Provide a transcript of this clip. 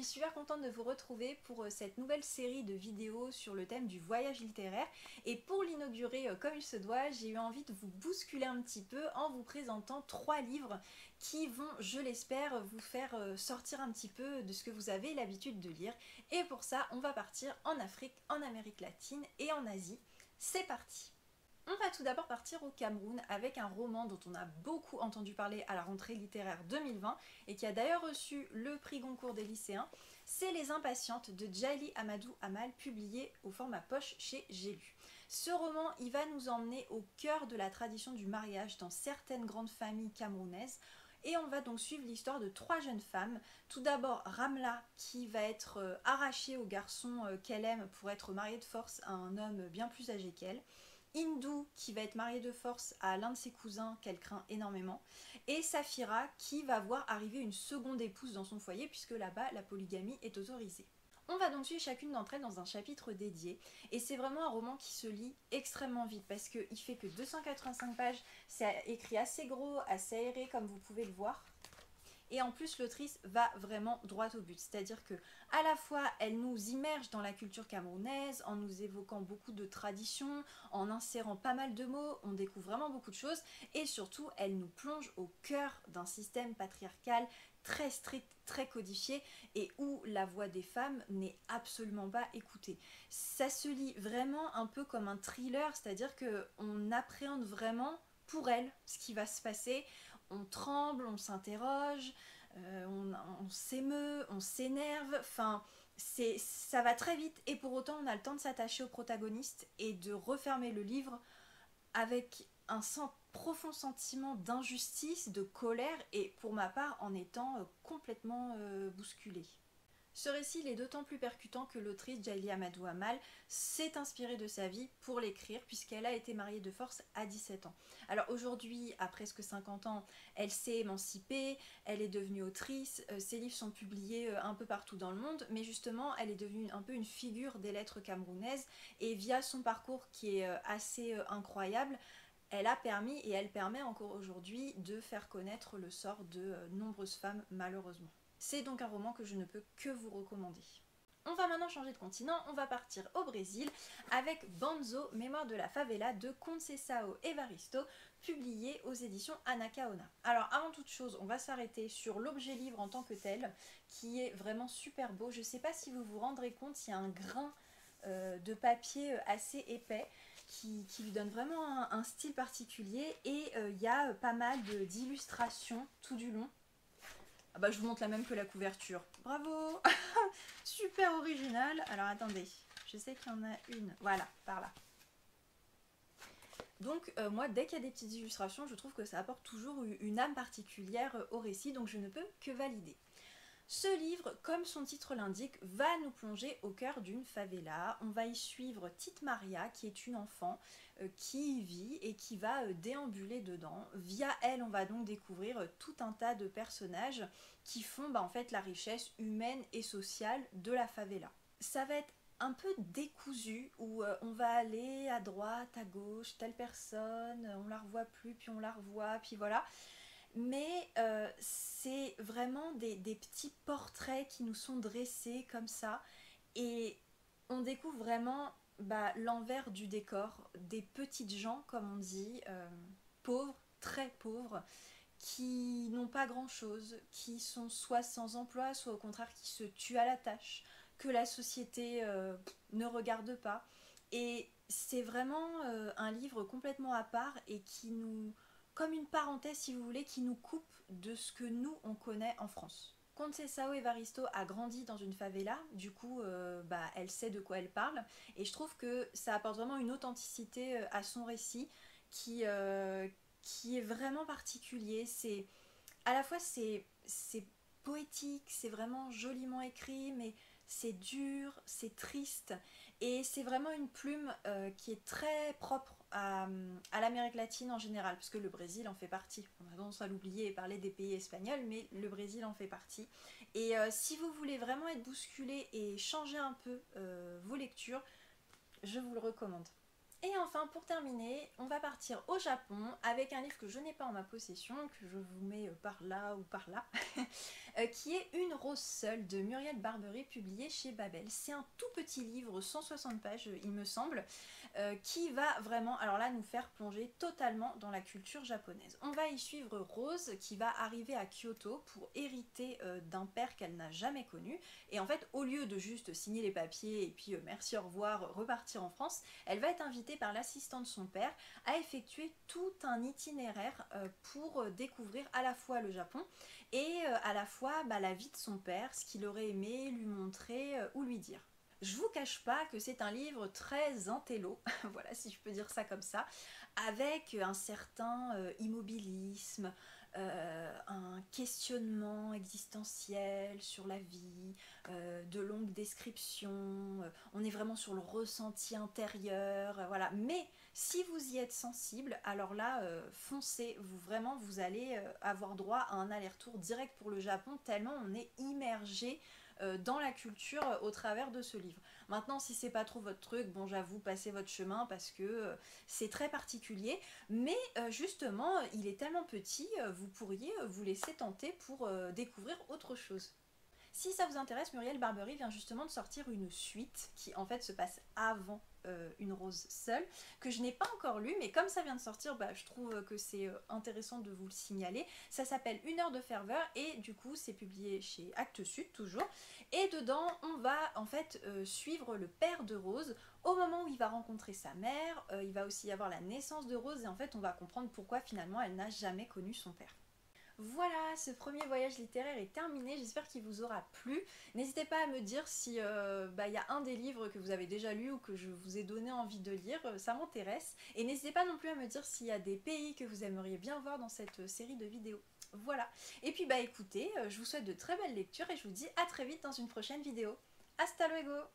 suis super contente de vous retrouver pour cette nouvelle série de vidéos sur le thème du voyage littéraire. Et pour l'inaugurer comme il se doit, j'ai eu envie de vous bousculer un petit peu en vous présentant 3 livres qui vont, je l'espère, vous faire sortir un petit peu de ce que vous avez l'habitude de lire. Et pour ça, on va partir en Afrique, en Amérique latine et en Asie. C'est parti! On va tout d'abord partir au Cameroun avec un roman dont on a beaucoup entendu parler à la rentrée littéraire 2020 et qui a d'ailleurs reçu le prix Goncourt des lycéens. C'est Les Impatientes de Djaïli Amadou Amal, publié au format poche chez J'ai lu. Ce roman, il va nous emmener au cœur de la tradition du mariage dans certaines grandes familles camerounaises. Et on va donc suivre l'histoire de 3 jeunes femmes. Tout d'abord Ramla, qui va être arrachée au garçon qu'elle aime pour être mariée de force à un homme bien plus âgé qu'elle. Hindou, qui va être mariée de force à l'un de ses cousins qu'elle craint énormément, et Safira, qui va voir arriver une seconde épouse dans son foyer puisque là-bas la polygamie est autorisée. On va donc suivre chacune d'entre elles dans un chapitre dédié, et c'est vraiment un roman qui se lit extrêmement vite parce qu'il fait que 285 pages, c'est écrit assez gros, assez aéré comme vous pouvez le voir. Et en plus, l'autrice va vraiment droit au but, c'est-à-dire que à la fois elle nous immerge dans la culture camerounaise en nous évoquant beaucoup de traditions, en insérant pas mal de mots, on découvre vraiment beaucoup de choses, et surtout elle nous plonge au cœur d'un système patriarcal très strict, très codifié, et où la voix des femmes n'est absolument pas écoutée. Ça se lit vraiment un peu comme un thriller, c'est-à-dire qu'on appréhende vraiment pour elle ce qui va se passer. On tremble, on s'interroge, on s'émeut, on s'énerve, enfin ça va très vite et pour autant on a le temps de s'attacher au protagoniste et de refermer le livre avec un profond sentiment d'injustice, de colère et pour ma part en étant complètement bousculée. Ce récit est d'autant plus percutant que l'autrice Djaïli Amadou Amal s'est inspirée de sa vie pour l'écrire puisqu'elle a été mariée de force à 17 ans. Alors aujourd'hui, à presque 50 ans, elle s'est émancipée, elle est devenue autrice, ses livres sont publiés un peu partout dans le monde, mais justement elle est devenue un peu une figure des lettres camerounaises et via son parcours qui est assez incroyable, elle a permis et elle permet encore aujourd'hui de faire connaître le sort de nombreuses femmes malheureusement. C'est donc un roman que je ne peux que vous recommander. On va maintenant changer de continent, on va partir au Brésil avec Banzo, Mémoire de la favela de Conceição Evaristo, publié aux éditions Anacaona. Alors avant toute chose, on va s'arrêter sur l'objet livre en tant que tel, qui est vraiment super beau. Je ne sais pas si vous vous rendrez compte, il y a un grain de papier assez épais qui lui donne vraiment un style particulier et il y a pas mal d'illustrations tout du long. Ah bah je vous montre la même que la couverture. Bravo. Super original. Alors attendez, je sais qu'il y en a une. Voilà, par là. Donc moi, dès qu'il y a des petites illustrations, je trouve que ça apporte toujours une âme particulière au récit, donc je ne peux que valider. Ce livre, comme son titre l'indique, va nous plonger au cœur d'une favela. On va y suivre Tite Maria, qui est une enfant qui y vit et qui va déambuler dedans. Via elle, on va donc découvrir tout un tas de personnages qui font en fait la richesse humaine et sociale de la favela. Ça va être un peu décousu, où on va aller à droite, à gauche, telle personne, on la revoit plus, puis on la revoit, puis voilà. Mais c'est vraiment des petits portraits qui nous sont dressés comme ça et on découvre vraiment l'envers du décor, des petites gens comme on dit, pauvres, très pauvres, qui n'ont pas grand chose, qui sont soit sans emploi, soit au contraire qui se tuent à la tâche, que la société ne regarde pas. Et c'est vraiment un livre complètement à part et qui nous, comme une parenthèse si vous voulez, qui nous coupe de ce que nous on connaît en France. Conceição Evaristo a grandi dans une favela, du coup elle sait de quoi elle parle et je trouve que ça apporte vraiment une authenticité à son récit qui est vraiment particulier. C'est à la fois c'est poétique, c'est vraiment joliment écrit, mais c'est dur, c'est triste et c'est vraiment une plume qui est très propre à l'Amérique latine en général, parce que le Brésil en fait partie. On a tendance à l'oublier et parler des pays espagnols, mais le Brésil en fait partie. Et si vous voulez vraiment être bousculé et changer un peu vos lectures, je vous le recommande. Et enfin, pour terminer, on va partir au Japon avec un livre que je n'ai pas en ma possession, que je vous mets par là ou par là, qui est Une rose seule de Muriel Barbery, publié chez Babel. C'est un tout petit livre, 160 pages il me semble, qui va vraiment, alors là, nous faire plonger totalement dans la culture japonaise. On va y suivre Rose qui va arriver à Kyoto pour hériter d'un père qu'elle n'a jamais connu. Et en fait, au lieu de juste signer les papiers et puis merci, au revoir, repartir en France, elle va être invitée par l'assistant de son père à effectuer tout un itinéraire pour découvrir à la fois le Japon et à la fois la vie de son père, ce qu'il aurait aimé lui montrer ou lui dire. Je vous cache pas que c'est un livre très intello, voilà si je peux dire ça comme ça, avec un certain immobilisme, un questionnement existentiel sur la vie, de longues descriptions, on est vraiment sur le ressenti intérieur, voilà. Mais si vous y êtes sensible, alors là, foncez, vous allez avoir droit à un aller-retour direct pour le Japon, tellement on est immergé dans la culture au travers de ce livre. Maintenant, si c'est pas trop votre truc, bon, j'avoue, passez votre chemin parce que c'est très particulier, mais justement, il est tellement petit, vous pourriez vous laisser tenter pour découvrir autre chose. Si ça vous intéresse, Muriel Barbery vient justement de sortir une suite qui en fait se passe avant Une rose seule, que je n'ai pas encore lu, mais comme ça vient de sortir, je trouve que c'est intéressant de vous le signaler. Ça s'appelle Une heure de ferveur et du coup c'est publié chez Actes Sud toujours. Et dedans on va en fait suivre le père de Rose au moment où il va rencontrer sa mère. Il va aussi y avoir la naissance de Rose et en fait on va comprendre pourquoi finalement elle n'a jamais connu son père. Voilà, ce premier voyage littéraire est terminé, j'espère qu'il vous aura plu. N'hésitez pas à me dire si y a un des livres que vous avez déjà lu ou que je vous ai donné envie de lire, ça m'intéresse. Et n'hésitez pas non plus à me dire s'il y a des pays que vous aimeriez bien voir dans cette série de vidéos. Voilà, et puis écoutez, je vous souhaite de très belles lectures et je vous dis à très vite dans une prochaine vidéo. Hasta luego!